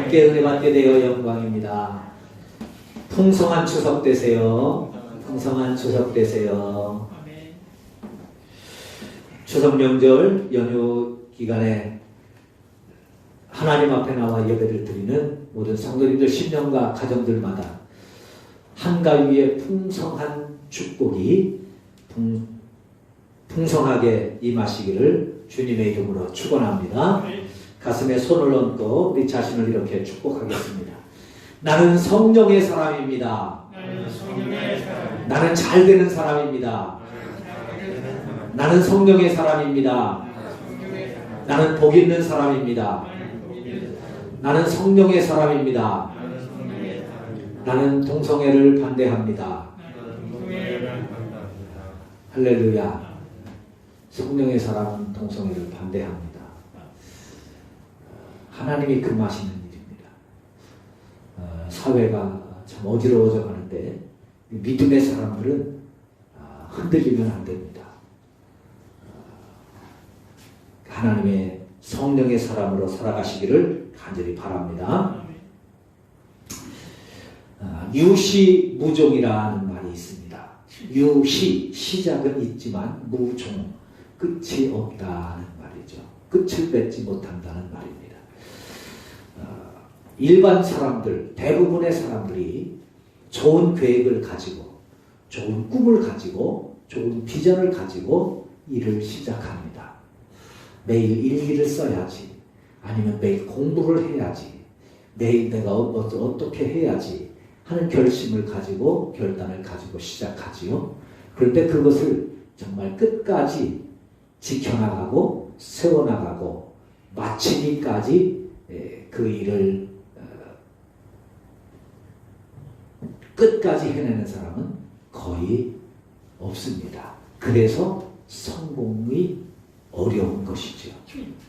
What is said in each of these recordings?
함께 은혜 받게 되어 영광입니다. 풍성한 추석 되세요. 풍성한 추석 되세요. 추석 명절 연휴 기간에 하나님 앞에 나와 예배를 드리는 모든 성도님들, 신령과 가정들마다 한가위에 풍성한 축복이 풍성하게 임하시기를 주님의 이름으로 축원합니다. 가슴에 손을 얹고 우리 자신을 이렇게 축복하겠습니다. 나는 성령의 사람입니다. 나는 잘 되는 사람입니다. 나는 성령의 사람입니다. 나는 복 있는 사람입니다. 나는 성령의 사람입니다. 나는 동성애를 반대합니다. 할렐루야. 성령의 사람은 동성애를 반대합니다. 하나님이 금하시는 일입니다. 사회가 참 어지러워져 가는데 믿음의 사람들은 흔들리면 안 됩니다. 하나님의 성령의 사람으로 살아가시기를 간절히 바랍니다. 유시무종이라는 말이 있습니다. 유시, 시작은 있지만 무종, 끝이 없다는 말이죠. 끝을 맺지 못한다는 말입니다. 일반 사람들, 대부분의 사람들이 좋은 계획을 가지고, 좋은 꿈을 가지고, 좋은 비전을 가지고 일을 시작합니다. 매일 일기를 써야지, 아니면 매일 공부를 해야지, 매일 내가 어떻게 해야지 하는 결심을 가지고, 결단을 가지고 시작하지요. 그런데 그것을 정말 끝까지 지켜나가고 세워나가고 마치기까지 그 일을 끝까지 해내는 사람은 거의 없습니다. 그래서 성공이 어려운 것이죠.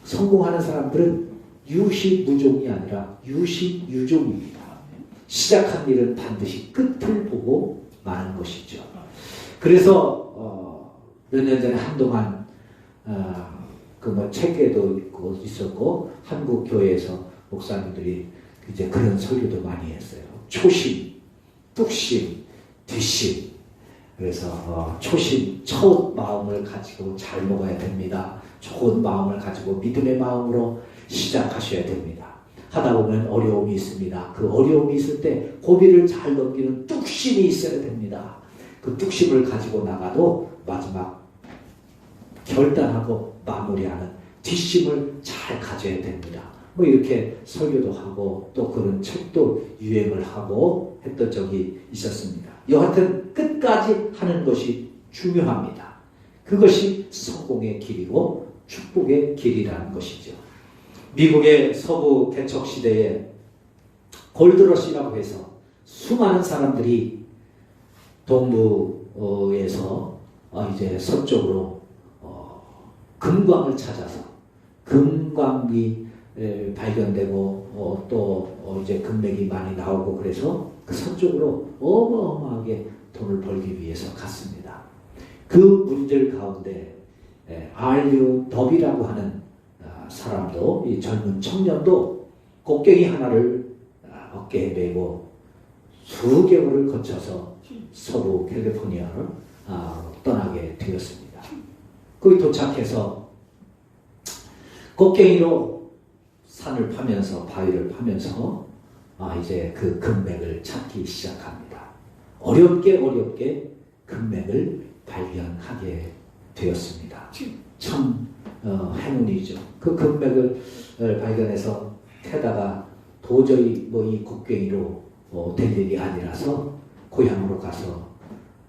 성공하는 사람들은 유시무종이 아니라 유시유종입니다. 시작한 일은 반드시 끝을 보고 마는 것이죠. 그래서 몇 년 전에 한동안 책에도 있었고 한국 교회에서 목사님들이 이제 그런 설교도 많이 했어요. 초심, 뚝심, 뒷심. 그래서 초심, 첫 마음을 가지고 잘 먹어야 됩니다. 좋은 마음을 가지고 믿음의 마음으로 시작하셔야 됩니다. 하다 보면 어려움이 있습니다. 그 어려움이 있을 때 고비를 잘 넘기는 뚝심이 있어야 됩니다. 그 뚝심을 가지고 나가도 마지막 결단하고 마무리하는 뒷심을 잘 가져야 됩니다. 이렇게 설교도 하고 또 그런 책도 유행을 하고 했던 적이 있었습니다. 여하튼 끝까지 하는 것이 중요합니다. 그것이 성공의 길이고 축복의 길이라는 것이죠. 미국의 서부 개척 시대에 골드러시라고 해서 수많은 사람들이 동부에서 이제 서쪽으로 금광을 찾아서 금광이 발견되고 또 이제 금맥이 많이 나오고 그래서 그 서쪽으로 어마어마하게 돈을 벌기 위해서 갔습니다. 그 분들 가운데 R.U. 더비라고 하는 사람도, 이 젊은 청년도 곡괭이 하나를 어깨에 메고 수개월을 거쳐서 서부 캘리포니아를 떠나게 되었습니다. 거기 도착해서 곡괭이로 산을 파면서, 바위를 파면서 이제 그 금맥을 찾기 시작합니다. 어렵게 금맥을 발견하게 되었습니다. 참 행운이죠. 그 금맥을 발견해서 캐다가 도저히 이 곡괭이로 될 일이 아니라서 고향으로 가서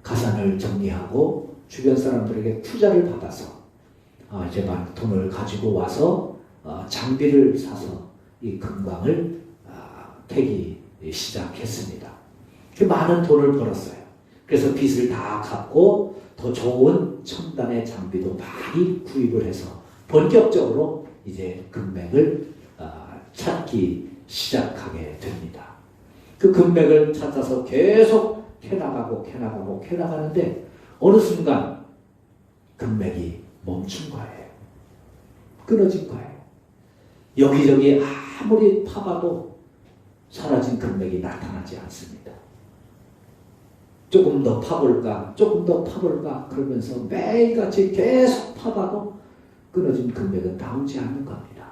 가산을 정리하고 주변 사람들에게 투자를 받아서 이제 막 돈을 가지고 와서 장비를 사서 이 금광을 캐기 시작했습니다. 많은 돈을 벌었어요. 그래서 빚을 다 갚고 더 좋은 첨단의 장비도 많이 구입을 해서 본격적으로 이제 금맥을 찾기 시작하게 됩니다. 그 금맥을 찾아서 계속 캐나가는데 어느 순간 금맥이 멈춘 거예요. 끊어진 거예요. 여기저기 아무리 파봐도 사라진 금맥이 나타나지 않습니다. 조금 더 파볼까, 조금 더 파볼까 그러면서 매일같이 계속 파봐도 끊어진 금맥은 나오지 않는 겁니다.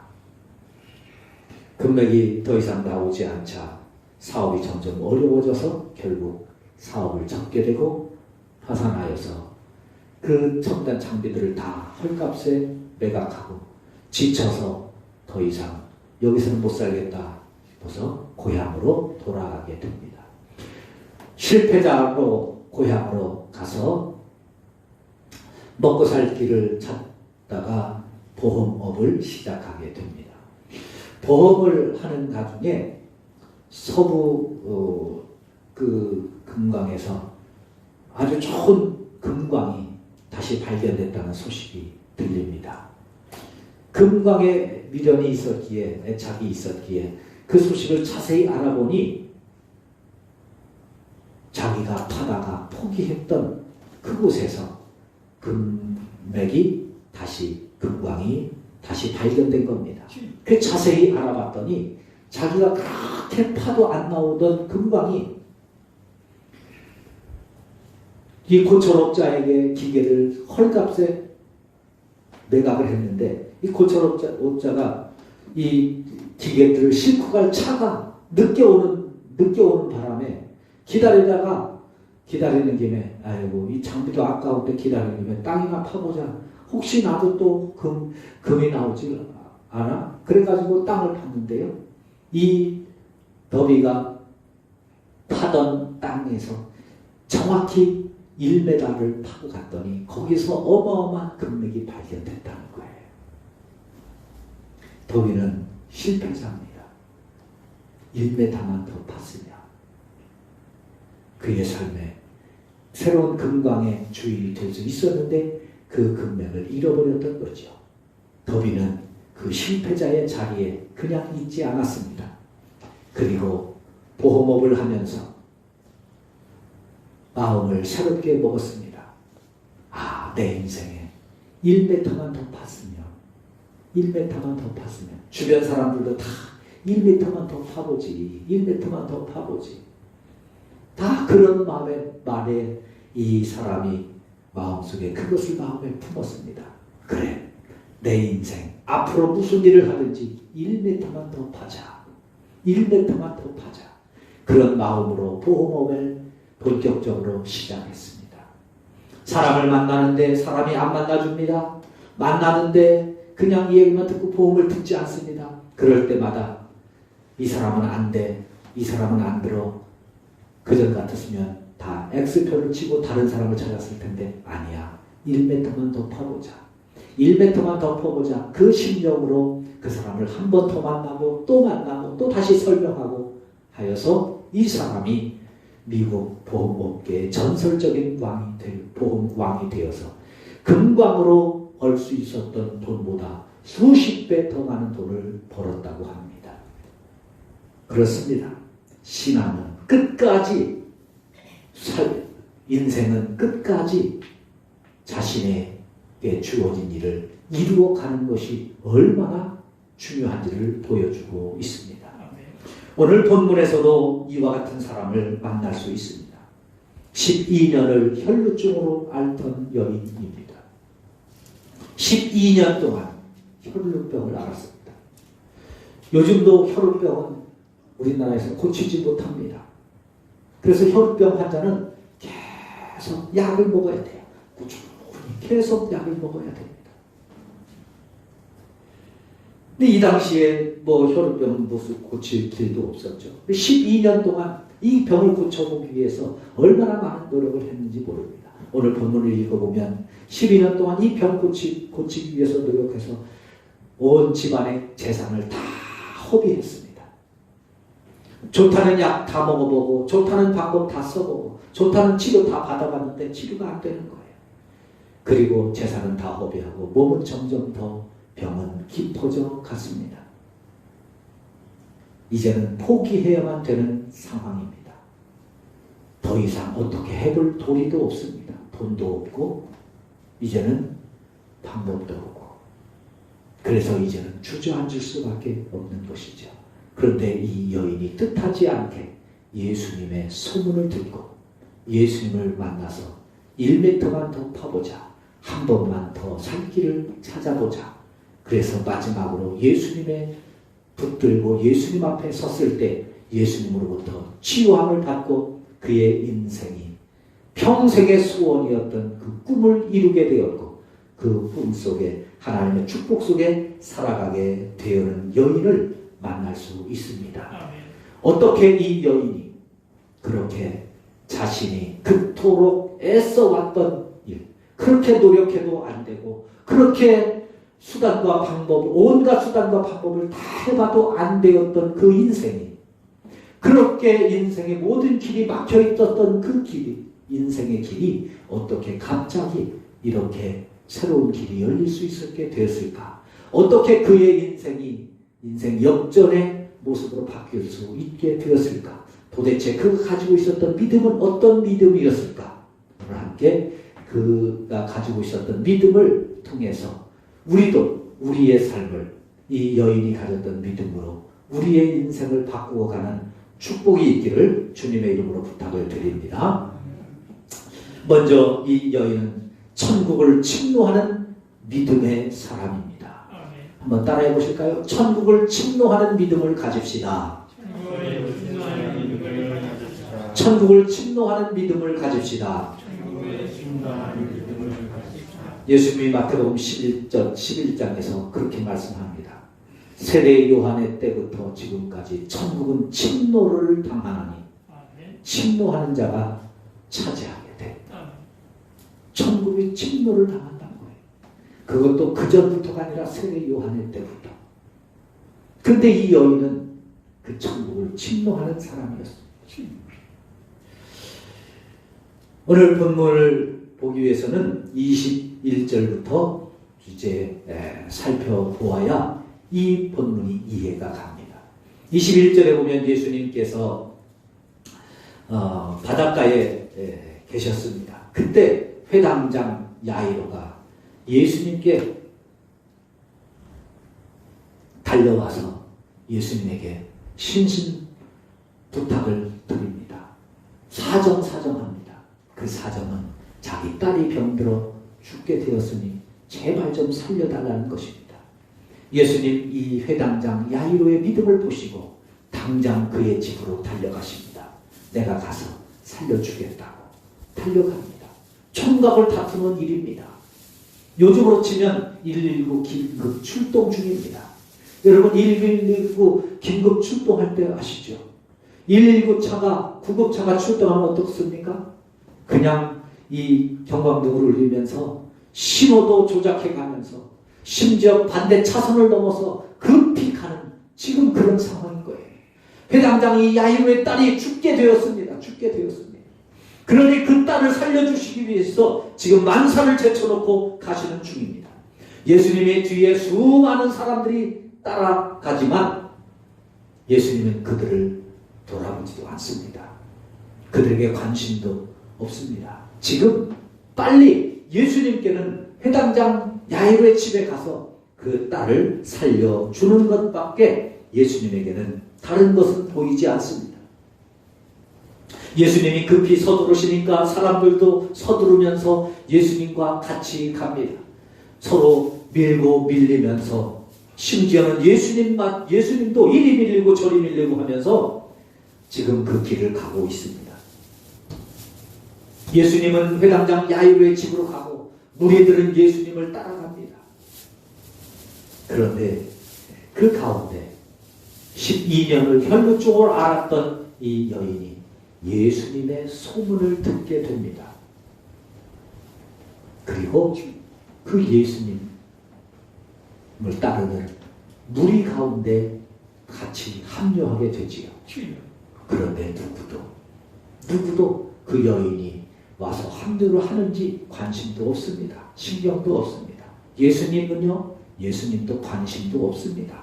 금맥이 더 이상 나오지 않자 사업이 점점 어려워져서 결국 사업을 접게 되고 파산하여서 그 첨단 장비들을 다 헐값에 매각하고 지쳐서 더 이상 여기서는 못 살겠다 싶어서 고향으로 돌아가게 됩니다. 실패자로 고향으로 가서 먹고 살 길을 찾다가 보험업을 시작하게 됩니다. 보험을 하는 나중에 서부 그 금광에서 아주 좋은 금광이 다시 발견됐다는 소식이 들립니다. 금광에 미련이 있었기에, 애착이 있었기에 그 소식을 자세히 알아보니 자기가 파다가 포기했던 그곳에서 금맥이 다시, 금광이 다시 발견된 겁니다. 그 자세히 알아봤더니 자기가 그렇게 파도 안 나오던 금광이 이 고철업자에게 기계를 헐값에 매각을 했는데 이 고철업자가 이 기계들을 싣고 갈 차가 늦게 오는 바람에 기다리는 김에 아이고 이 장비도 아까운데 기다리는 김에 땅이나 파보자. 혹시 나도 또 금이 나오지 않아? 그래가지고 땅을 팠는데요. 이 더비가 파던 땅에서 정확히 1m를 파고 갔더니 거기서 어마어마한 금맥이 발견됐다는 거예요. 더비는 실패자입니다. 1m만 더 팠으면 그의 삶에 새로운 금광의 주인이 될 수 있었는데 그 금맥을 잃어버렸던 거죠. 더비는 그 실패자의 자리에 그냥 있지 않았습니다. 그리고 보험업을 하면서 마음을 새롭게 먹었습니다. 아, 내 인생에 1m만 더 팠으면, 1m만 더 팠으면, 주변 사람들도 다 1m만 더 파보지, 1m만 더 파보지. 다 그런 말에 이 사람이 마음속에 그것을 마음에 품었습니다. 그래, 내 인생 앞으로 무슨 일을 하든지 1m만 더 파자. 1m만 더 파자. 그런 마음으로 보험업을 본격적으로 시작했습니다. 사람을 만나는데 사람이 안 만나줍니다. 만나는데 그냥 이 얘기만 듣고 보험을 듣지 않습니다. 그럴 때마다 이 사람은 안 돼, 이 사람은 안 들어. 그전 같았으면 다 X표를 치고 다른 사람을 찾았을 텐데 아니야. 1m만 더 파보자. 1m만 더 파보자. 그 심정으로 그 사람을 한 번 더 만나고 또 다시 설명하고 하여서 이 사람이 미국 보험업계의 전설적인 보험왕이 되어서 금광으로 벌 수 있었던 돈보다 수십 배 더 많은 돈을 벌었다고 합니다. 그렇습니다. 신앙은 끝까지, 인생은 끝까지 자신에게 주어진 일을 이루어가는 것이 얼마나 중요한지를 보여주고 있습니다. 오늘 본문에서도 이와 같은 사람을 만날 수 있습니다. 12년을 혈루증으로 앓던 여인입니다. 12년 동안 혈루병을 앓았습니다. 요즘도 혈루병은 우리나라에서 고치지 못합니다. 그래서 혈루병 환자는 계속 약을 먹어야 돼요. 꾸준히 계속 약을 먹어야 됩니다. 근데 이 당시에 혈루병은 무슨 고칠 길도 없었죠. 12년 동안 이 병을 고쳐보기 위해서 얼마나 많은 노력을 했는지 모릅니다. 오늘 본문을 읽어보면 12년 동안 이 병 고치기 위해서 노력해서 온 집안의 재산을 다 허비했습니다. 좋다는 약 다 먹어보고 좋다는 방법 다 써보고 좋다는 치료 다 받아봤는데 치료가 안 되는 거예요. 그리고 재산은 다 허비하고 몸은 점점 더 병은 깊어져 갔습니다. 이제는 포기해야만 되는 상황입니다. 더 이상 어떻게 해볼 도리도 없습니다. 돈도 없고 이제는 방법도 없고 그래서 이제는 주저앉을 수밖에 없는 것이죠. 그런데 이 여인이 뜻하지 않게 예수님의 소문을 듣고 예수님을 만나서 1m만 더 파보자. 한 번만 더 살 길을 찾아보자. 그래서 마지막으로 예수님의 붙들고 예수님 앞에 섰을 때 예수님으로부터 치유함을 받고 그의 인생이 평생의 소원이었던 그 꿈을 이루게 되었고 그 꿈 속에 하나님의 축복 속에 살아가게 되는 여인을 만날 수 있습니다. 어떻게 이 여인이 그렇게 자신이 그토록 애써왔던 일, 그렇게 노력해도 안 되고 그렇게 수단과 방법, 온갖 수단과 방법을 다 해봐도 안 되었던 그 인생이 그렇게 인생의 모든 길이 막혀 있었던 그 길이, 인생의 길이 어떻게 갑자기 이렇게 새로운 길이 열릴 수 있게 되었을까? 어떻게 그의 인생 역전의 모습으로 바뀔 수 있게 되었을까? 도대체 그가 가지고 있었던 믿음은 어떤 믿음이었을까? 오늘 함께 그가 가지고 있었던 믿음을 통해서 우리도 우리의 삶을 이 여인이 가졌던 믿음으로 우리의 인생을 바꾸어 가는 축복이 있기를 주님의 이름으로 부탁을 드립니다. 먼저 이 여인은 천국을 침노하는 믿음의 사람입니다. 한번 따라해 보실까요? 천국을 침노하는 믿음을 가집시다. 천국을 침노하는 믿음을 가집시다. 예수님이 마태복음 11장에서 그렇게 말씀합니다. 세례 요한의 때부터 지금까지 천국은 침노를 당하나니 침노하는 자가 차지하게 돼. 천국이 침노를 당한다는 거예요. 그것도 그 전부터가 아니라 세례 요한의 때부터. 그런데 이 여인은 그 천국을 침노하는 사람이었어요. 오늘 본문을 보기 위해서는 21절부터 이제 살펴보아야 이 본문이 이해가 갑니다. 21절에 보면 예수님께서 바닷가에 계셨습니다. 그때 회당장 야이로가 예수님께 달려와서 예수님에게 신신 부탁을 드립니다. 사정합니다. 그 사정은 자기 딸이 병들어 죽게 되었으니 제발 좀 살려달라는 것입니다. 예수님 이 회당장 야이로의 믿음을 보시고 당장 그의 집으로 달려가십니다. 내가 가서 살려주겠다고 달려갑니다. 총각을 다투는 일입니다. 요즘으로 치면 119 긴급 출동 중입니다. 여러분 119 긴급 출동할 때 아시죠? 119 차가 구급차가 출동하면 어떻습니까? 그냥 이 경광등을 울리면서 신호도 조작해 가면서 심지어 반대 차선을 넘어서 급히 가는 지금 그런 상황인 거예요. 회당장이 야이로의 딸이 죽게 되었습니다. 그러니 그 딸을 살려주시기 위해서 지금 만사를 제쳐놓고 가시는 중입니다. 예수님의 뒤에 수많은 사람들이 따라가지만 예수님은 그들을 돌아보지도 않습니다. 그들에게 관심도 없습니다. 지금 빨리 예수님께는 회당장 야이로의 집에 가서 그 딸을 살려주는 것밖에 예수님에게는 다른 것은 보이지 않습니다. 예수님이 급히 서두르시니까 사람들도 서두르면서 예수님과 같이 서로 밀고 밀리면서 심지어는 예수님도 이리 밀리고 저리 밀리고 하면서 지금 그 길을 가고 있습니다. 예수님은 회당장 야이로의 집으로 가고 무리들은 예수님을 따라갑니다. 그런데 그 가운데 12년을 혈루증을 앓았던 이 여인이 예수님의 소문을 듣게 됩니다. 그리고 그 예수님을 따르는 무리 가운데 같이 합류하게 되지요. 그런데 누구도 그 여인이 와서 합류를 하는지 관심도 없습니다. 신경도 없습니다. 예수님은요? 예수님도 관심도 없습니다.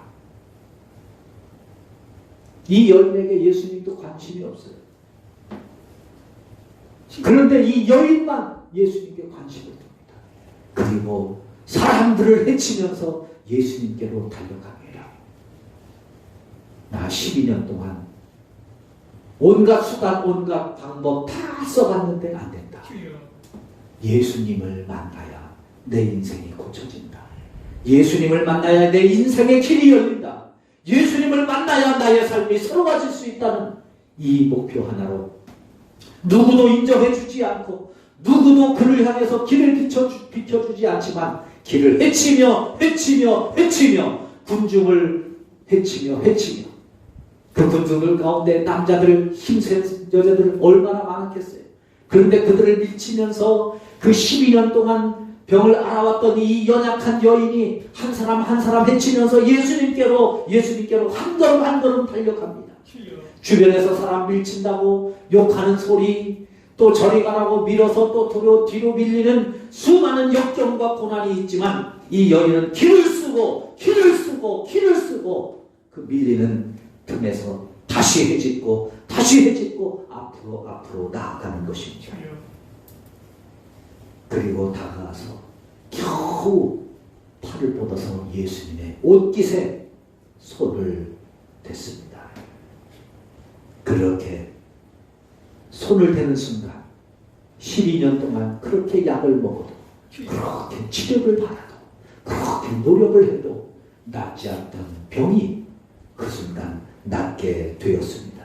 이 여인에게 예수님도 관심이 없어요. 그런데 이 여인만 예수님께 관심을 둡니다. 그리고 사람들을 해치면서 예수님께로 달려갑니다. 나 12년 동안 온갖 수단, 온갖 방법 다 써봤는데 안 된다. 예수님을 만나야 내 인생이 고쳐진다. 예수님을 만나야 내 인생의 길이 열린다. 예수님을 만나야 나의 삶이 새로워질 수 있다는 이 목표 하나로 누구도 인정해주지 않고 누구도 그를 향해서 길을 비춰주지 않지만 길을 헤치며 군중을 헤치며 그 군중들 가운데 남자들, 힘센 여자들 얼마나 많았겠어요. 그런데 그들을 밀치면서 그 12년 동안 병을 앓아왔던 이 연약한 여인이 한 사람 한 사람 헤치면서 예수님께로 한 걸음 달려갑니다. 주변에서 사람 밀친다고 욕하는 소리, 또 저리 가라고 밀어서 또 뒤로 밀리는 수많은 역경과 고난이 있지만 이 여인은 길을 쓰고 그 밀리는 틈에서 다시 헤집고 앞으로 나아가는 것입니다. 그리고 다가가서 겨우 팔을 뻗어서 예수님의 옷깃에 손을 댔습니다. 그렇게 손을 대는 순간 12년 동안 그렇게 약을 먹어도 그렇게 치료를 받아도 그렇게 노력을 해도 낫지 않던 병이 그 순간 낫게 되었습니다.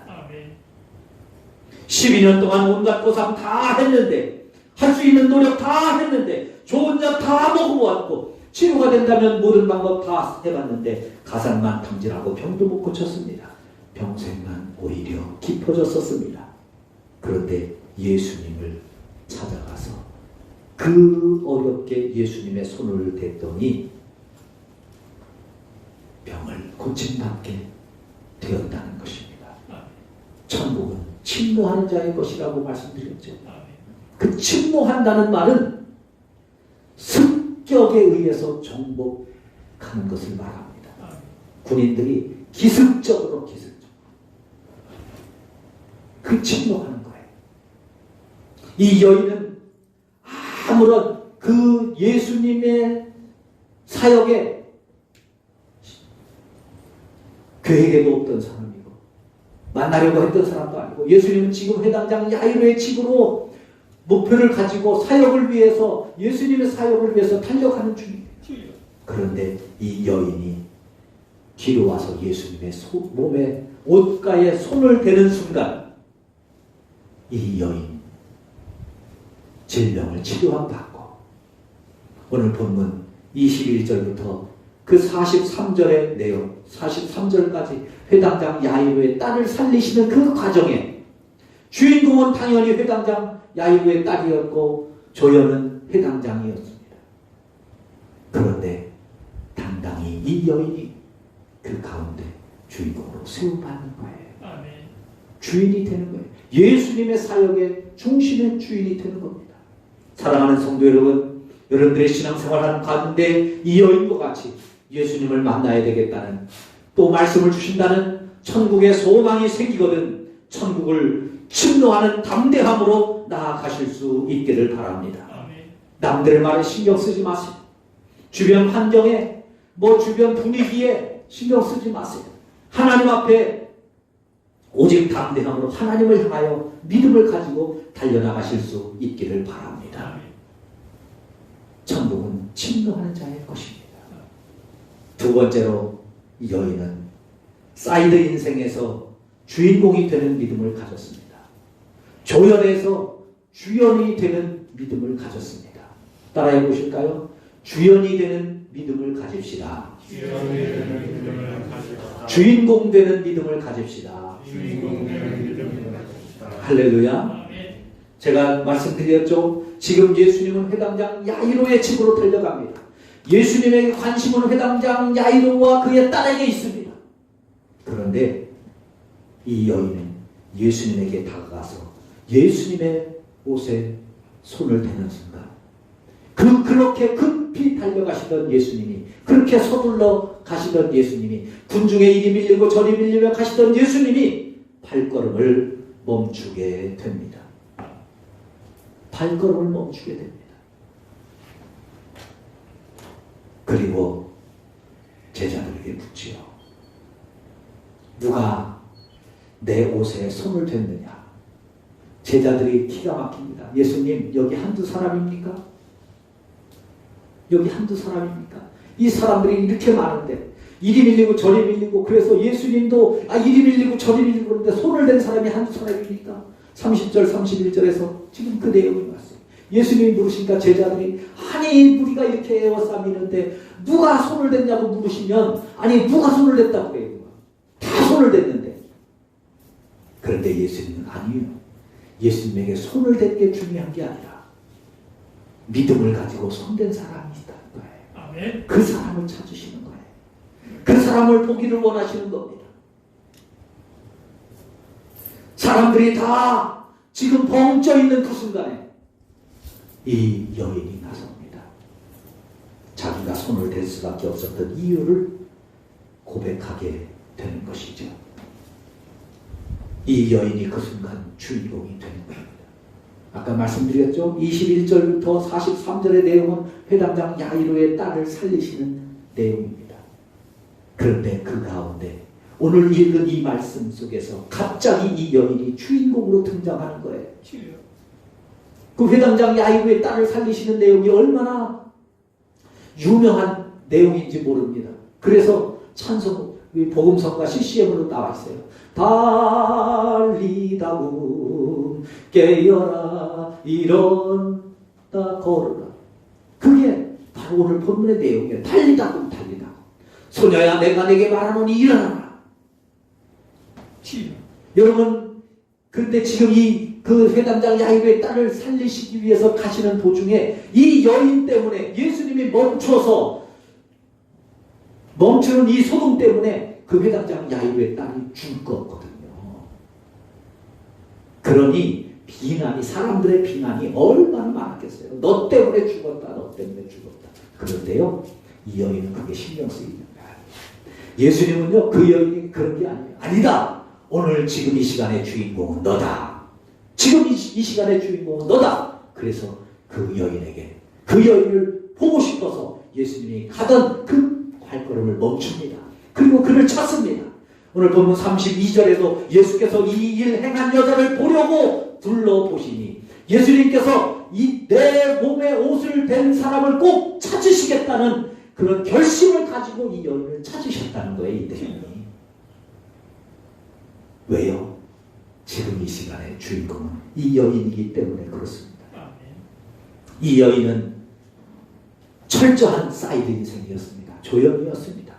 12년 동안 온갖 보상 다 했는데 할 수 있는 노력 다 했는데 좋은 약 다 먹어보았고 치료가 된다면 모든 방법 다 해봤는데 가산만 탕진하고 병도 못 고쳤습니다. 병생만 오히려 깊어졌었습니다. 그런데 예수님을 찾아가서 그 어렵게 예수님의 손을 댔더니 병을 고침받게 되었다는 것입니다. 천국은 침노하는 자의 것이라고 말씀드렸죠. 그 침노한다는 말은 습격에 의해서 정복하는 것을 말합니다. 군인들이 기습적으로 그 침노하는 거예요. 이 여인은 아무런 그 예수님의 사역에 계획에도 없던 사람이고 만나려고 했던 사람도 아니고 예수님은 지금 회당장 야이로의 집으로 목표를 가지고 사역을 위해서 예수님의 사역을 위해서 달려가는 중이에요. 그런데 이 여인이 뒤로 와서 예수님의 몸에 옷가에 손을 대는 순간 이 여인 질병을 치료한 받고 오늘 본문 21절부터 그 43절의 내용 43절까지 회당장 야이로의 딸을 살리시는 그 과정에 주인공은 당연히 회당장 야이로의 딸이었고 조연은 회당장이었습니다. 그런데 당당히 이 여인이 그 가운데 주인공으로 세움받는 거예요. 아멘. 주인이 되는 거예요. 예수님의 사역의 중심의 주인이 되는 겁니다. 사랑하는 성도 여러분, 여러분들의 신앙생활하는 가운데 이 여인과 같이 예수님을 만나야 되겠다는 또 말씀을 주신다는 천국의 소망이 생기거든 천국을 침노하는 담대함으로 나아가실 수 있기를 바랍니다. 남들의 말에 신경 쓰지 마세요. 주변 환경에 주변 분위기에 신경 쓰지 마세요. 하나님 앞에 오직 담대함으로 하나님을 향하여 믿음을 가지고 달려나가실 수 있기를 바랍니다. 천국은 침노하는 자의 것입니다. 두 번째로 이 여인은 사이드 인생에서 주인공이 되는 믿음을 가졌습니다. 조연에서 주연이 되는 믿음을 가졌습니다. 따라해 보실까요? 주연이 되는 믿음을 가집시다. 주인공 되는 믿음을 가집시다. 할렐루야. 제가 말씀드렸죠. 지금 예수님은 회당장 야이로의 집으로 달려갑니다. 예수님에게 관심은 회당장 야이로와 그의 딸에게 있습니다. 그런데 이 여인은 예수님에게 다가가서 예수님의 옷에 손을 대는 순간 그렇게 급히 달려가시던 예수님이 그렇게 서둘러 가시던 예수님이 군중에 이리 밀리고 저리 밀리며 가시던 예수님이 발걸음을 멈추게 됩니다. 발걸음을 멈추게 됩니다. 그리고 제자들에게 묻지요. 누가 내 옷에 손을 댔느냐. 제자들이 기가 막힙니다. 예수님, 여기 한두 사람입니까? 여기 한두 사람입니까? 이 사람들이 이렇게 많은데 이리 밀리고 저리 밀리고, 그래서 예수님도 이리 밀리고 저리 밀리고 그러는데 손을 댄 사람이 한두 사람입니까? 30절 31절에서 지금 그 내용이 왔어요. 예수님이 물으시니까 제자들이 아니 우리가 이렇게 에워싸미는데 누가 손을 댔냐고 물으시면 아니 누가 손을 댔다고 그래요. 다 손을 댔는데. 그런데 예수님은 아니에요. 예수님에게 손을 댄 게 중요한 게 아니라 믿음을 가지고 손댄 사람이 있다는 거예요. 아멘. 그 사람을 찾으시는 거예요. 그 사람을 보기를 원하시는 겁니다. 사람들이 다 지금 벙쪄 있는 그 순간에 이 여인이 나섭니다. 자기가 손을 댈 수밖에 없었던 이유를 고백하게 되는 것이죠. 이 여인이 그 순간 주인공이 되는 겁니다. 아까 말씀드렸죠? 21절부터 43절의 내용은 회당장 야이로의 딸을 살리시는 내용입니다. 그런데 그 가운데 오늘 읽은 이 말씀 속에서 갑자기 이 여인이 주인공으로 등장하는 거예요. 그 회당장 야이로의 딸을 살리시는 내용이 얼마나 유명한 내용인지 모릅니다. 그래서 찬송, 복음성과 CCM으로 나와 있어요. 달리다고 깨어라 일어나 걸어라. 그게 바로 오늘 본문의 내용이에요. 달리다고 달리다고. 소녀야 내가 내게 말하노니 일어나라. 여러분, 그런데 지금 그 회당장 야이로의 딸을 살리시기 위해서 가시는 도중에 이 여인 때문에 예수님이 멈추는 이 소동 때문에 그 회당장 야이로의 딸이 죽었거든요. 그러니 사람들의 비난이 얼마나 많았겠어요. 너 때문에 죽었다. 너 때문에 죽었다. 그런데요, 이 여인은 그게 신경 쓰이는 거예요. 예수님은요, 그 여인이 그런 게 아니에요. 아니다. 오늘 지금 이 시간의 주인공은 너다. 지금 이 시간의 주인공은 너다. 그래서 그 여인을 보고 싶어서 예수님이 가던 그 발걸음을 멈춥니다. 그리고 그를 찾습니다. 오늘 본문 32절에서 예수께서 이 일 행한 여자를 보려고 둘러보시니 예수님께서 이 내 몸에 옷을 댄 사람을 꼭 찾으시겠다는 그런 결심을 가지고 이 여인을 찾으셨다는 거예요. 이 대신이. 왜요? 지금 이 시간의 주인공은 이 여인이기 때문에 그렇습니다. 이 여인은 철저한 사이드 인생이었습니다. 조연이었습니다.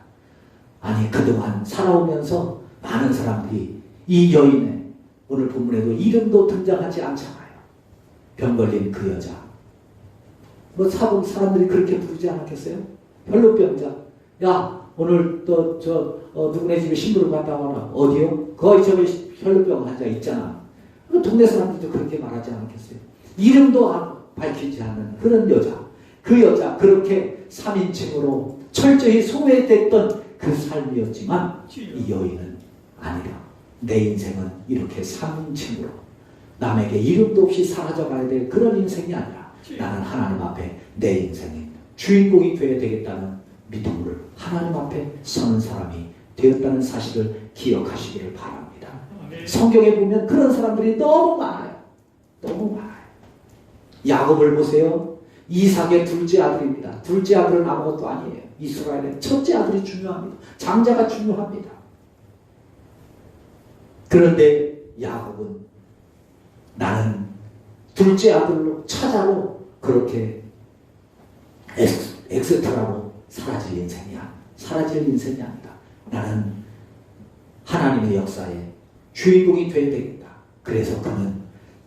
아니, 그동안 살아오면서 많은 사람들이 이 여인의 오늘 본문에도 이름도 등장하지 않잖아요. 병 걸린 그 여자. 사람들이 그렇게 부르지 않았겠어요? 혈루병자. 야, 오늘 누구네 집에 신부를 갔다 와라. 어디요? 거기 저기 혈루병 환자 있잖아. 동네 사람들도 그렇게 말하지 않았겠어요? 이름도 밝히지 않는 그런 여자. 그 여자, 그렇게 3인칭으로 철저히 소외됐던 그 삶이었지만 이 여인은 아니라 내 인생은 이렇게 3인칭으로 남에게 이름도 없이 사라져가야 될 그런 인생이 아니라 나는 하나님 앞에 내 인생의 주인공이 되어야 되겠다는 믿음으로 하나님 앞에 서는 사람이 되었다는 사실을 기억하시기를 바랍니다. 성경에 보면 그런 사람들이 너무 많아요. 너무 많아요. 야곱을 보세요. 이삭의 둘째 아들입니다. 둘째 아들은 아무것도 아니에요. 이스라엘의 첫째 아들이 중요합니다. 장자가 중요합니다. 그런데 야곱은 나는 둘째 아들로 찾아로 그렇게 엑스트라로 사라질 인생이야. 사라질 인생이 아니다. 나는 하나님의 역사에 주인공이 되어야 되겠다. 그래서 그는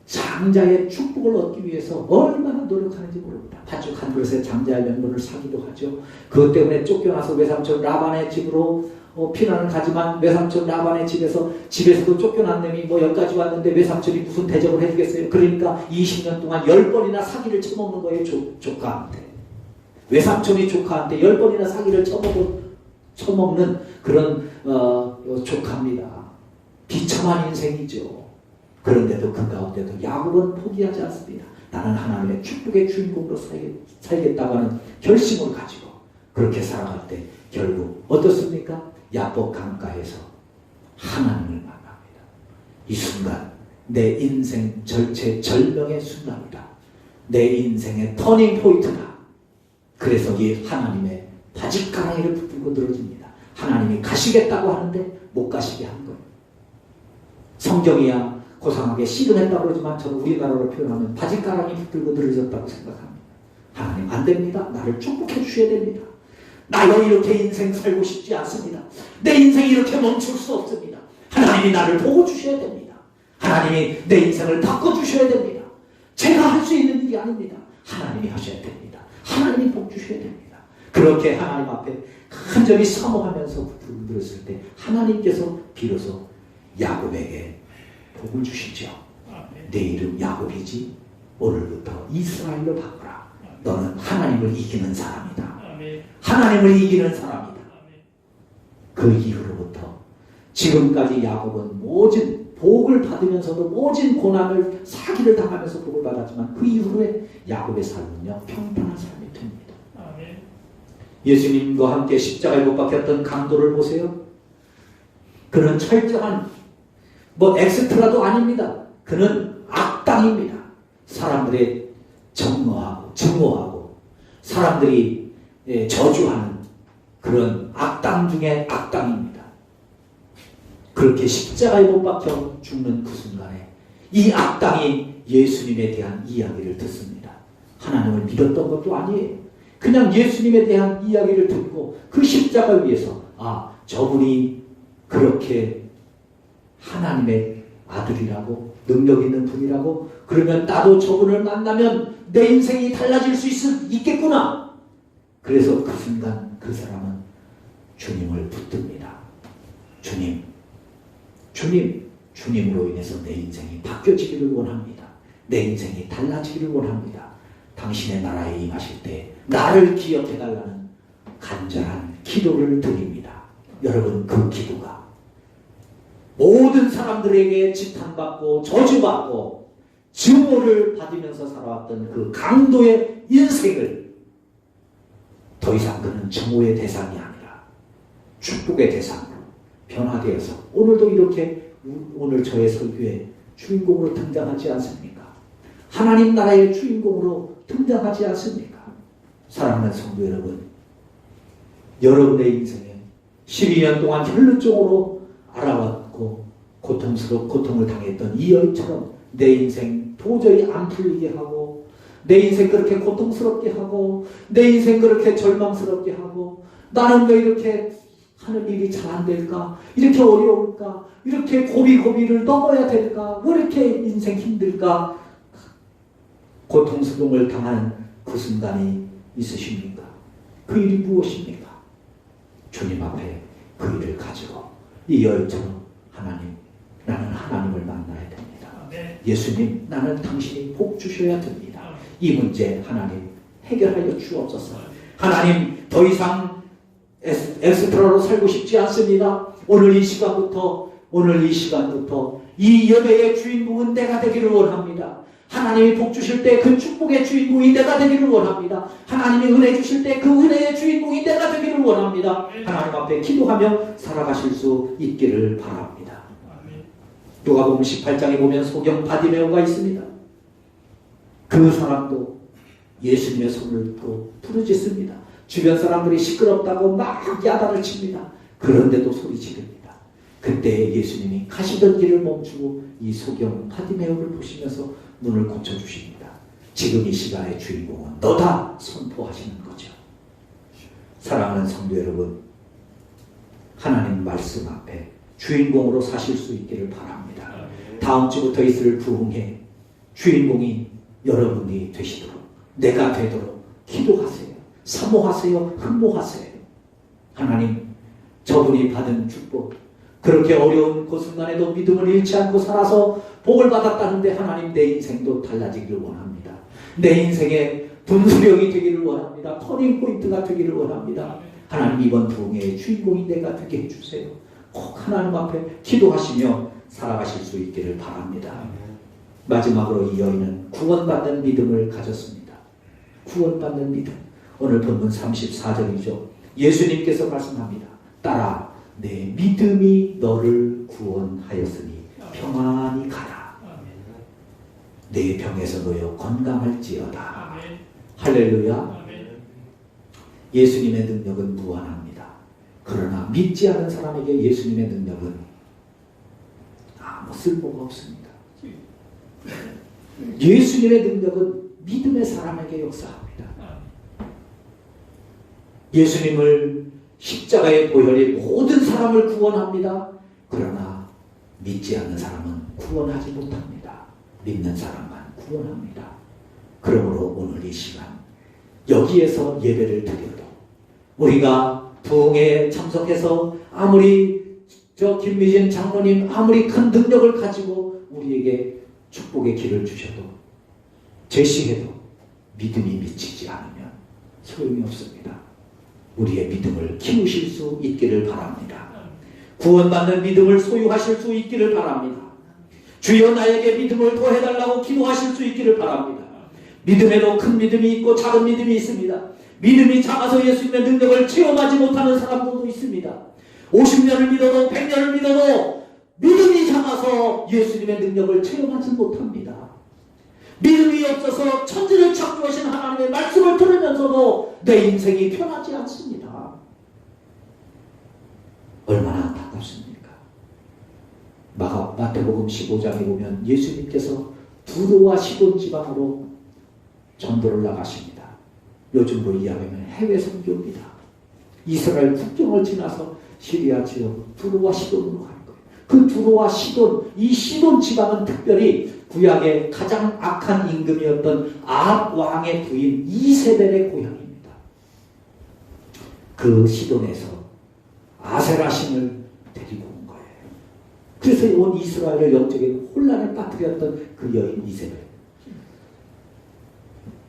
장자의 축복을 얻기 위해서 얼마나 노력하는지 모릅니다. 팥죽 한 그릇에 장자의 명분을 사기도 하죠. 그것 때문에 쫓겨나서 외삼촌 라반의 집으로 피난을 가지만 외삼촌 라반의 집에서도 쫓겨난 놈이 여기까지 왔는데 외삼촌이 무슨 대접을 해주겠어요. 그러니까 20년 동안 10번이나 사기를 쳐먹는 거예요. 조카한테. 외삼촌이 조카한테 10번이나 사기를 쳐먹는 그런 조카입니다. 비참한 인생이죠. 그런데도 그 가운데도 야곱은 포기하지 않습니다. 나는 하나님의 축복의 주인공으로 살겠다고 하는 결심을 가지고 그렇게 살아갈 때 결국 어떻습니까? 야복 강가에서 하나님을 만납니다. 이 순간 내 인생 절명의 순간이다. 내 인생의 터닝 포인트다. 그래서 이 하나님의 바짓가랑이를 붙들고 늘어집니다. 하나님이 가시겠다고 하는데 못 가시게 한 거예요. 성경이야 고상하게 씨름했다고 그러지만 저는 우리나라로 표현하면 바짓가랑이 붙들고 늘어졌다고 생각합니다. 하나님 안 됩니다. 나를 축복해 주셔야 됩니다. 나는 이렇게 인생 살고 싶지 않습니다. 내 인생이 이렇게 멈출 수 없습니다. 하나님이 나를 보고 주셔야 됩니다. 하나님이 내 인생을 바꿔주셔야 됩니다. 제가 할 수 있는 일이 아닙니다. 하나님이 하셔야 됩니다. 하나님이 복 주셔야 됩니다. 그렇게 하나님 앞에 간절히 사모하면서 붙들고 들었을 때 하나님께서 비로소 야곱에게 복을 주시죠. 내 이름 야곱이지 오늘부터 이스라엘로 바꾸라. 너는 하나님을 이기는 사람이다. 하나님을 이기는 사람이다. 그 이후로부터 지금까지 야곱은 모진 복을 받으면서도 모진 고난을 사기를 당하면서 복을 받았지만 그 이후에 야곱의 삶은요 평탄한 삶이 됩니다. 예수님과 함께 십자가에 못 박혔던 강도를 보세요. 그는 철저한 엑스트라도 아닙니다. 그는 악당입니다. 사람들의 증오하고 사람들이 저주하는 그런 악당 중에 악당입니다. 그렇게 십자가에 못 박혀 죽는 그 순간에 이 악당이 예수님에 대한 이야기를 듣습니다. 하나님을 믿었던 것도 아니에요. 그냥 예수님에 대한 이야기를 듣고 그 십자가 위에서 저분이 그렇게 하나님의 아들이라고 능력 있는 분이라고 그러면 나도 저분을 만나면 내 인생이 달라질 수 있겠구나. 그래서 그 순간 그 사람은 주님을 붙듭니다. 주님으로 인해서 내 인생이 바뀌어지기를 원합니다. 내 인생이 달라지기를 원합니다. 당신의 나라에 임하실 때 나를 기억해달라는 간절한 기도를 드립니다. 여러분 그 기도가 모든 사람들에게 지탄받고 저주받고 증오를 받으면서 살아왔던 그 강도의 인생을 더 이상 그는 증오의 대상이 아니라 축복의 대상으로 변화되어서 오늘도 이렇게 오늘 저의 설교에 주인공으로 등장하지 않습니까? 하나님 나라의 주인공으로 등장하지 않습니까? 사랑하는 성도 여러분, 여러분의 인생에 12년 동안 혈루증으로 알아왔고 고통을 당했던 이 여인처럼 내 인생 도저히 안 풀리게 하고 내 인생 그렇게 고통스럽게 하고 내 인생 그렇게 절망스럽게 하고 나는 왜 이렇게 하는 일이 잘 안 될까? 이렇게 어려울까? 이렇게 고비를 넘어야 될까? 왜 이렇게 인생 힘들까? 고통스러움을 당하는 그 순간이 있으십니까? 그 일이 무엇입니까? 주님 앞에 그 일을 가지고 이 여인처럼 하나님, 나는 하나님을 만나야 됩니다. 예수님, 나는 당신이 복 주셔야 됩니다. 이 문제 하나님 해결하여 주옵소서. 하나님, 더 이상 엑스트라로 살고 싶지 않습니다. 오늘 이 시간부터 이 예배의 주인공은 내가 되기를 원합니다. 하나님이 복 주실 때 그 축복의 주인공이 내가 되기를 원합니다. 하나님이 은혜 주실 때 그 은혜의 주인공이 내가 되기를 원합니다. 하나님 앞에 기도하며 살아가실 수 있기를 바랍니다. 누가복음 18장에 보면 소경 바디메오가 있습니다. 그 사람도 예수님의 손을 또 부르짖습니다. 주변 사람들이 시끄럽다고 막 야단을 칩니다. 그런데도 소리 지릅니다. 그때 예수님이 가시던 길을 멈추고 이 소경 바디메오를 보시면서 눈을 고쳐주십니다. 지금 이 시간의 주인공은 너다 선포하시는 거죠. 사랑하는 성도 여러분, 하나님 말씀 앞에 주인공으로 사실 수 있기를 바랍니다. 다음 주부터 있을 부흥회 주인공이 여러분이 되시도록, 내가 되도록 기도하세요. 사모하세요. 흠모하세요. 하나님, 저분이 받은 축복, 그렇게 어려운 그 순간에도 믿음을 잃지 않고 살아서 복을 받았다는데 하나님, 내 인생도 달라지기를 원합니다. 내 인생의 분수령이 되기를 원합니다. 터닝 포인트가 되기를 원합니다. 하나님, 이번 부흥회의 주인공이 내가 되게 해주세요. 꼭 하나님 앞에 기도하시며 살아가실 수 있기를 바랍니다. 마지막으로 이 여인은 구원받는 믿음을 가졌습니다. 구원받는 믿음. 오늘 본문 34절이죠. 예수님께서 말씀합니다. 딸아, 내 믿음이 너를 구원하였으니 평안히 가라. 내 병에서 놓여 건강할지어다. 할렐루야. 예수님의 능력은 무한합니다. 그러나 믿지 않은 사람에게 예수님의 능력은 아무 쓸모가 없습니다. 예수님의 능력은 믿음의 사람에게 역사합니다. 예수님을 십자가의 보혈이 모든 사람을 구원합니다. 그러나 믿지 않는 사람은 구원하지 못합니다. 믿는 사람만 구원합니다. 그러므로 오늘 이 시간 여기에서 예배를 드려도 우리가 부흥회에 참석해서 아무리 김미진 장로님 아무리 큰 능력을 가지고 우리에게 축복의 길을 주셔도 제시해도 믿음이 미치지 않으면 소용이 없습니다. 우리의 믿음을 키우실 수 있기를 바랍니다. 구원받는 믿음을 소유하실 수 있기를 바랍니다. 주여 나에게 믿음을 더해달라고 기도하실 수 있기를 바랍니다. 믿음에도 큰 믿음이 있고 작은 믿음이 있습니다. 믿음이 작아서 예수님의 능력을 체험하지 못하는 사람들도 있습니다. 50년을 믿어도 100년을 믿어도 믿음이 작아서 예수님의 능력을 체험하지 못합니다. 믿음이 없어서 천지를 창조하신 하나님의 말씀을 들으면서도 내 인생이 편하지 않습니다. 얼마나 안타깝습니까? 마태복음 15장에 보면 예수님께서 두로와 시돈 지방으로 전도를 나가십니다. 요즘으로 이야기하면 해외 선교입니다. 이스라엘 국경을 지나서 시리아 지역 두로와 시돈으로 가는 거예요. 그 두로와 시돈, 이 시돈 지방은 특별히 구약의 가장 악한 임금이었던 아합 왕의 부인 이세벨의 고향입니다. 그 시돈에서 아세라 신을 데리고 온 거예요. 그래서 온 이스라엘을 영적인 혼란에 빠뜨렸던 그 여인 이세벨.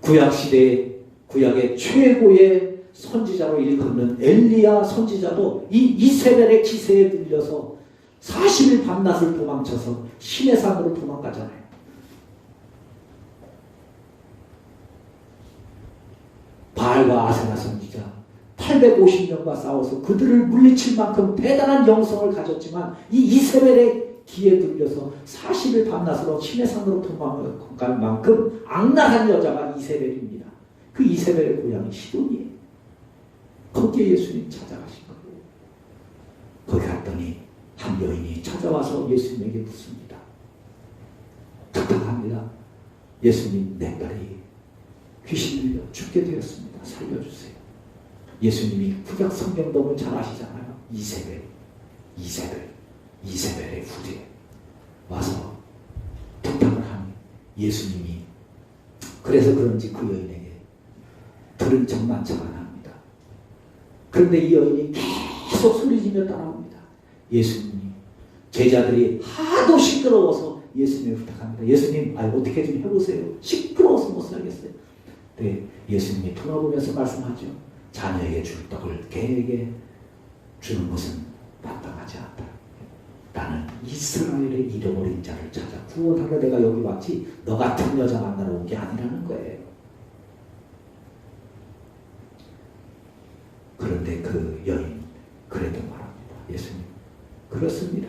구약 시대에 구약의 최고의 선지자로 일컫는 엘리야 선지자도 이 이세벨의 기세에 들려서 40일 밤낮을 도망쳐서 신의 산으로 도망가잖아요. 바알과 아세라 선지자 850명과 싸워서 그들을 물리칠 만큼 대단한 영성을 가졌지만 이 이세벨의 기에 들려서 40일 밤낮으로 신의 산으로 도망갈 만큼 악랄한 여자가 이세벨입니다. 그 이세벨의 고향이 시돈이에요. 거기에 예수님 찾아가신 거예요. 거기 갔더니 한 여인이 찾아와서 예수님에게 묻습니다. 부탁합니다. 예수님, 내 딸이 귀신 들려 죽게 되었습니다. 살려주세요. 예수님이 구약 성경 너무 잘 아시잖아요. 이세벨의 후대에 와서 부탁을 하니 예수님이 그래서 그런지 그 여인에게 들은 척만차가 납니다. 그런데 이 여인이 계속 소리지며 따라옵니다. 예수님이 제자들이 하도 시끄러워서 예수님을 부탁합니다. 예수님, 어떻게 좀 해보세요. 시끄러워서 못 살겠어요. 네, 예수님이 돌아보면서 말씀하죠. 자녀에게 줄 떡을 개에게 주는 것은 마땅하지 않다. 나는 이스라엘의 잃어버린 자를 찾아 구원하러 내가 여기 왔지 너 같은 여자 만나러 온 게 아니라는 거예요. 그런데 그 여인 그래도 말합니다. 예수님, 그렇습니다.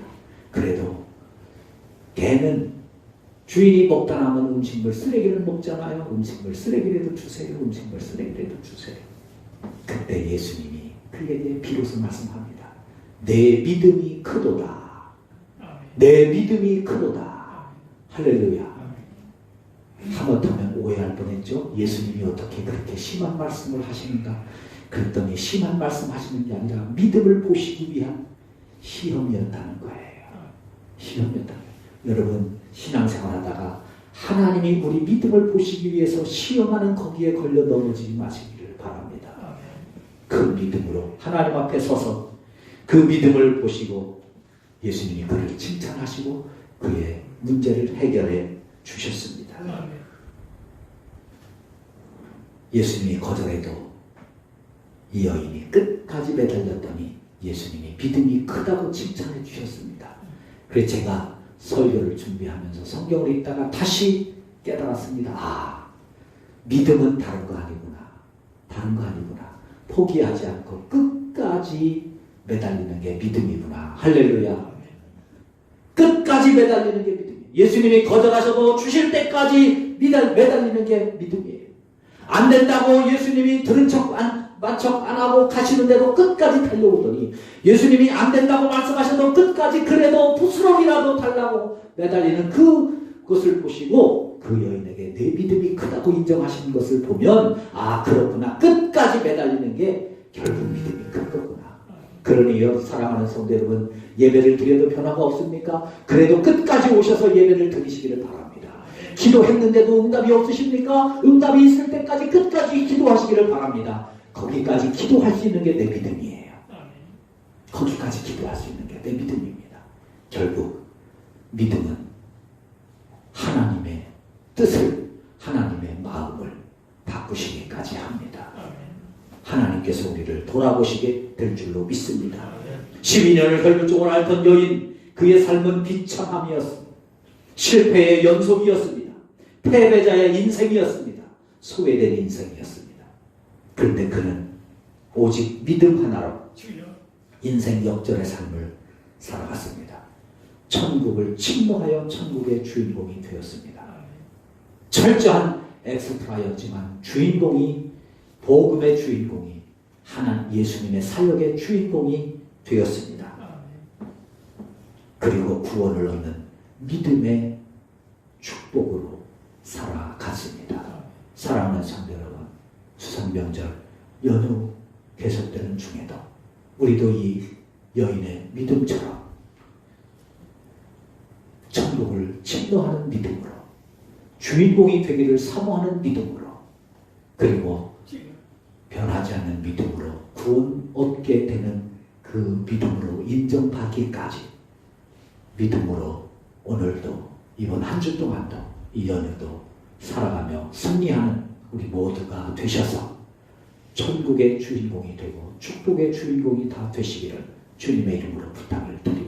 그래도 개는 주인이 먹다 남은 음식물 쓰레기를 먹잖아요. 음식물 쓰레기라도 주세요. 음식물 쓰레기라도 주세요. 그때 예수님이 그에게 비로소 말씀합니다. 내 믿음이 크도다. 내 믿음이 크도다. 할렐루야. 하마터면 오해할 뻔했죠. 예수님이 어떻게 그렇게 심한 말씀을 하시는가. 그랬더니 심한 말씀 하시는 게 아니라 믿음을 보시기 위한 시험이었다는 거예요. 시험이었다는 거예요. 여러분 신앙생활 하다가 하나님이 우리 믿음을 보시기 위해서 시험하는 거기에 걸려 넘어지지 마시기를 바랍니다. 그 믿음으로 하나님 앞에 서서 그 믿음을 보시고 예수님이 그를 칭찬하시고 그의 문제를 해결해 주셨습니다. 예수님이 거절해도 이 여인이 끝까지 매달렸더니 예수님이 믿음이 크다고 칭찬해 주셨습니다. 그래서 제가 설교를 준비하면서 성경을 읽다가 다시 깨달았습니다. 믿음은 다른 거 아니구나. 다른 거 아니구나. 포기하지 않고 끝까지 매달리는 게 믿음이구나. 할렐루야. 끝까지 매달리는 게 믿음이에요. 예수님이 거절하셔도 주실 때까지 매달리는 게 믿음이에요. 안 된다고 예수님이 들은 척 안 하고 가시는데도 끝까지 달려오더니, 예수님이 안 된다고 말씀하셔도 끝까지 그래도 부스럼이라도 달라고 매달리는 그것을 보시고 그 여인에게 내 믿음이 크다고 인정하시는 것을 보면, 아, 그렇구나. 끝까지 매달리는 게 결국 믿음이 큰 거구나. 그러니 사랑하는 성도 여러분, 예배를 드려도 변화가 없습니까? 그래도 끝까지 오셔서 예배를 드리시기를 바랍니다. 기도했는데도 응답이 없으십니까? 응답이 있을 때까지 끝까지 기도하시기를 바랍니다. 거기까지 기도할 수 있는 게 내 믿음이에요. 거기까지 기도할 수 있는 게 내 믿음입니다. 결국 믿음은 하나님의 뜻을, 하나님의 마음을 바꾸시기까지 합니다. 하나님께서 우리를 돌아보시게 될 줄로 믿습니다. 12년을 결국적으로 앓던 여인, 그의 삶은 비참함이었습니다. 실패의 연속이었습니다. 패배자의 인생이었습니다. 소외된 인생이었습니다. 그런데 그는 오직 믿음 하나로 인생 역전의 삶을 살아갔습니다. 천국을 침노하여 천국의 주인공이 되었습니다. 철저한 엑스트라였지만 주인공이, 복음의 주인공이, 하나님 예수님의 사역의 주인공이 되었습니다. 그리고 구원을 얻는 믿음의 축복으로 살아갔습니다. 사랑하는 성도 여러분, 수상명절 연휴 계속되는 중에도 우리도 이 여인의 믿음처럼 천국을 침노하는 믿음으로, 주인공이 되기를 사모하는 믿음으로, 그리고 변하지 않는 믿음으로 구원 얻게 되는 그 믿음으로 인정받기까지 믿음으로 오늘도 이번 한 주 동안도 이 연휴도 살아가며 승리하는 우리 모두가 되셔서 천국의 주인공이 되고 축복의 주인공이 다 되시기를 주님의 이름으로 부탁을 드립니다.